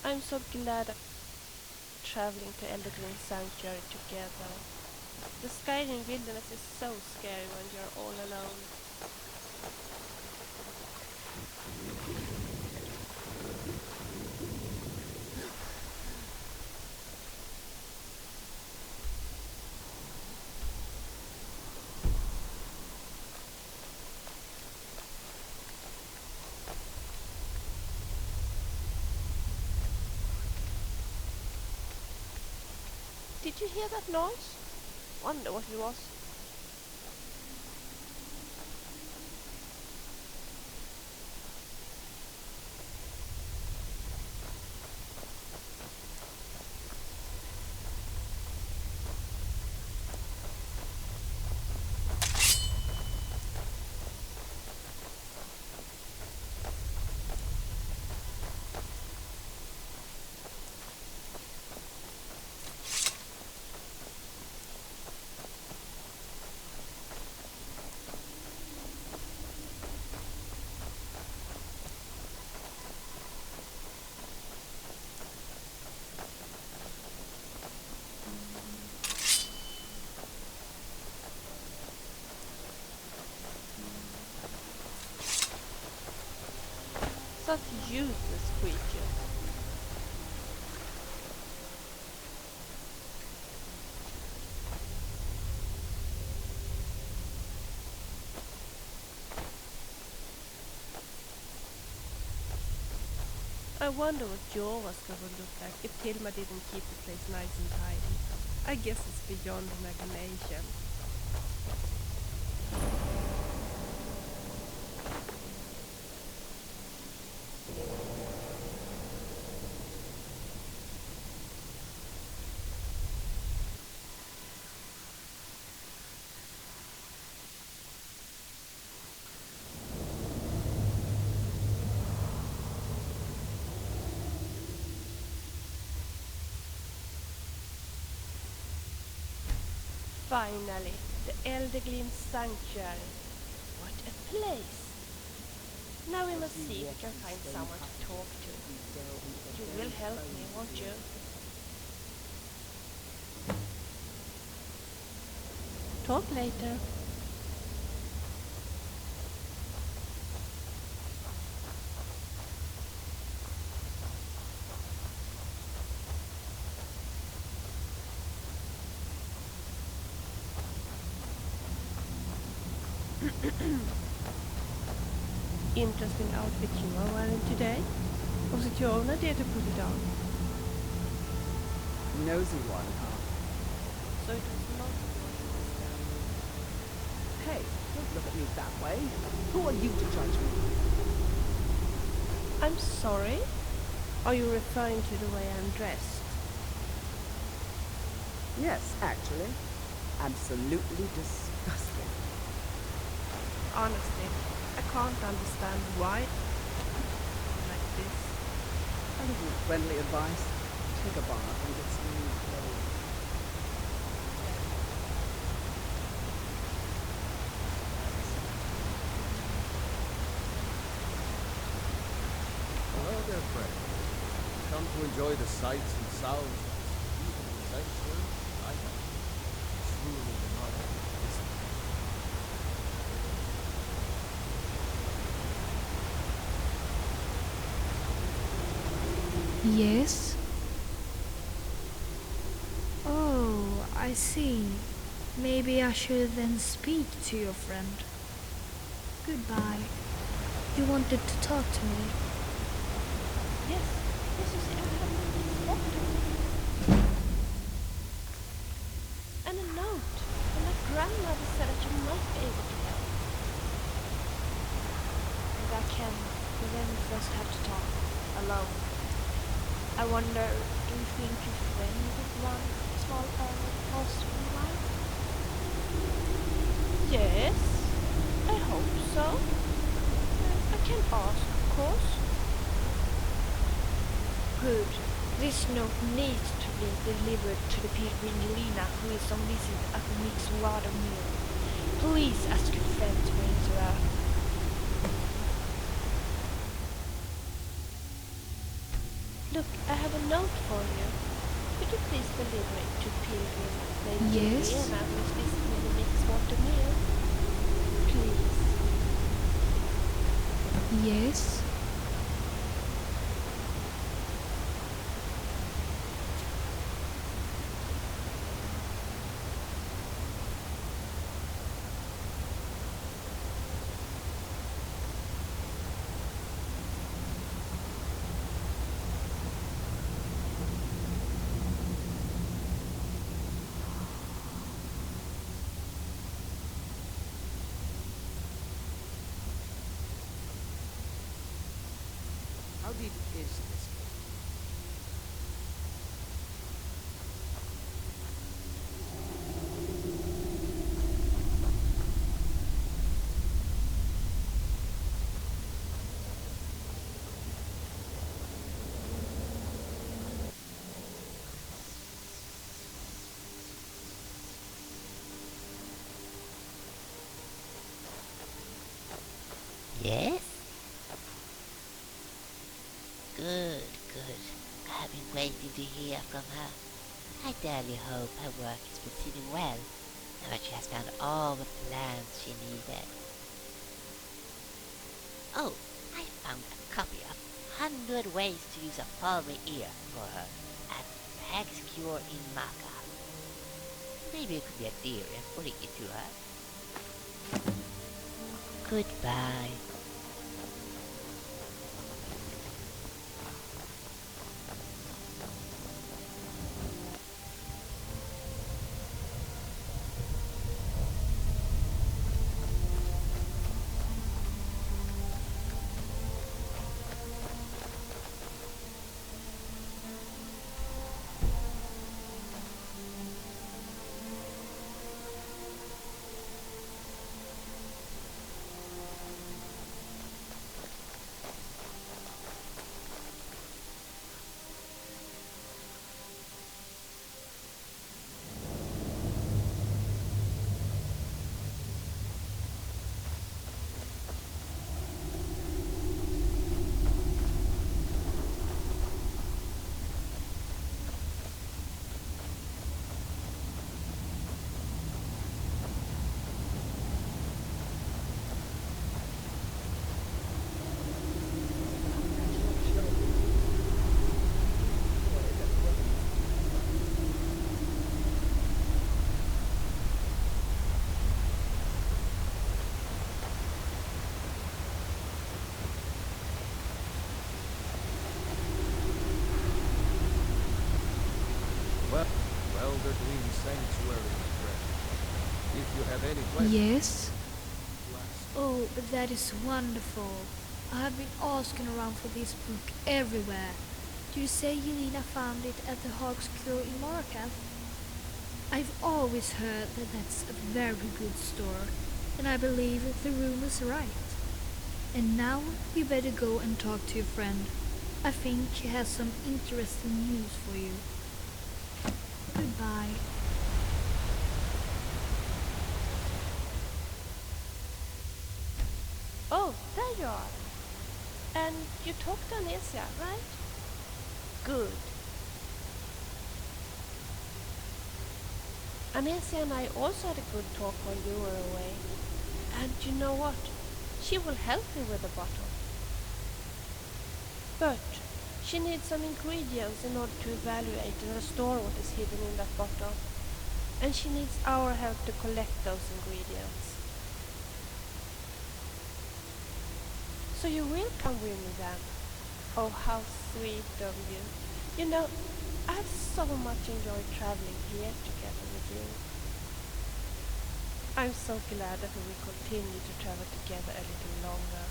I'm so glad I'm traveling to Eldergreen Sanctuary together. The Skyrim wilderness is so scary when you're all alone. Did you hear that noise? Wonder what it was. Such useless creatures. I wonder what Jorvaska would look like if Tilma didn't keep the place nice and tidy. I guess it's beyond imagination. Finally, the Eldergleam Sanctuary. What a place! Now we must see if we can find someone to talk to. You will help me, won't you? Talk later. Interesting outfit you are wearing today. Was it your own idea to put it on? Nosy one, huh? So it was not yours. Hey, don't look at me that way. Who are you to judge me? I'm sorry? Are you referring to the way I'm dressed? Yes, actually. Absolutely disgusting. Honestly, I can't understand why like this. A little friendly advice. Take a bath and get some new clothes. Hello there, friend. Come to enjoy the sights and sounds of this beautiful sanctuary? I have truly remarkable, isn't it? Yes? Oh, I see. Maybe I should then speak to your friend. Goodbye. You wanted to talk to me. Yes, this is important. And a note from my grandmother said that you might be able to help. And I can, we then first have to talk alone. I wonder, do you think your friend would run a small hospital life? Yes, I hope so. I can ask, of course. Good. This note needs to be delivered to the pilgrim Jelena, who is on visit at the Mixed Water Mill. Please ask your friend to bring it her. Look, I have a note for you. Could you please deliver it to Pilgrim named Yes. Juliana who is visiting the next water meal? Please. Yes. How deep is this? Yes? Good, good. I've been waiting to hear from her. I dearly hope her work is proceeding well, and that she has found all the plans she needed. Oh, I found a copy of 100 Ways to Use a Palmy Ear for her at Peg's Cure in Maka. Maybe it could be a deal in putting it to her. Goodbye. Elder Green Sanctuary, my friend. If you have any questions, Yes. you ask. Oh, but that is wonderful. I have been asking around for this book everywhere. Do you say Yelena found it at the Hog's Cure in Markarth? I've always heard that that's a very good store, and I believe the rumor's right. And now you better go and talk to your friend. I think she has some interesting news for you. Goodbye. Oh, there you are. And you talked to Anesia, right? Good. Anesia and I also had a good talk while you were away. And you know what? She will help me with the bottle. But she needs some ingredients in order to evaluate and restore what is hidden in that bottle. And she needs our help to collect those ingredients. So you will come with me then? Oh, how sweet of you. You know, I have so much enjoyed traveling here together with you. I'm so glad that we will continue to travel together a little longer.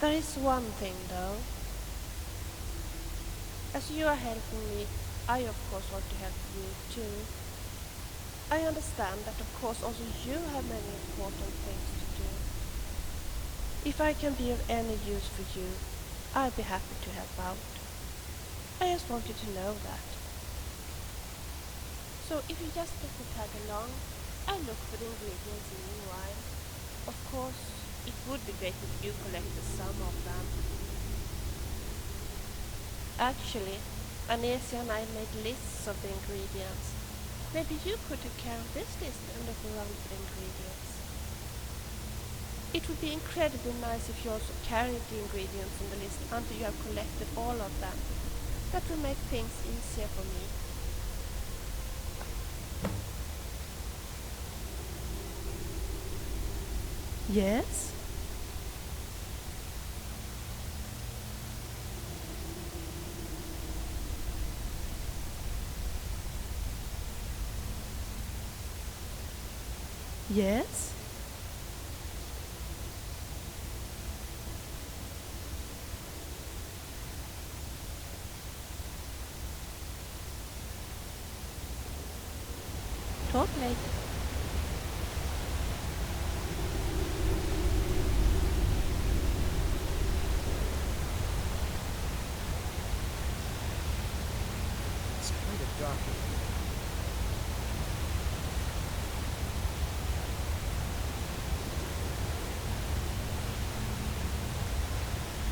There is one thing though. As you are helping me, I of course want to help you too. I understand that of course also you have many important things to do. If I can be of any use for you, I'd be happy to help out. I just want you to know that. So if you just let me tag along, I'll look for the ingredients in the meanwhile. Of course, it would be great if you collected some of them. Actually, Anesia and I made lists of the ingredients. Maybe you could take care of this list and look around for the ingredients. It would be incredibly nice if you also carried the ingredients on the list until you have collected all of them. That will make things easier for me. Yes? Yes? Talk later. It's kind of dark in here.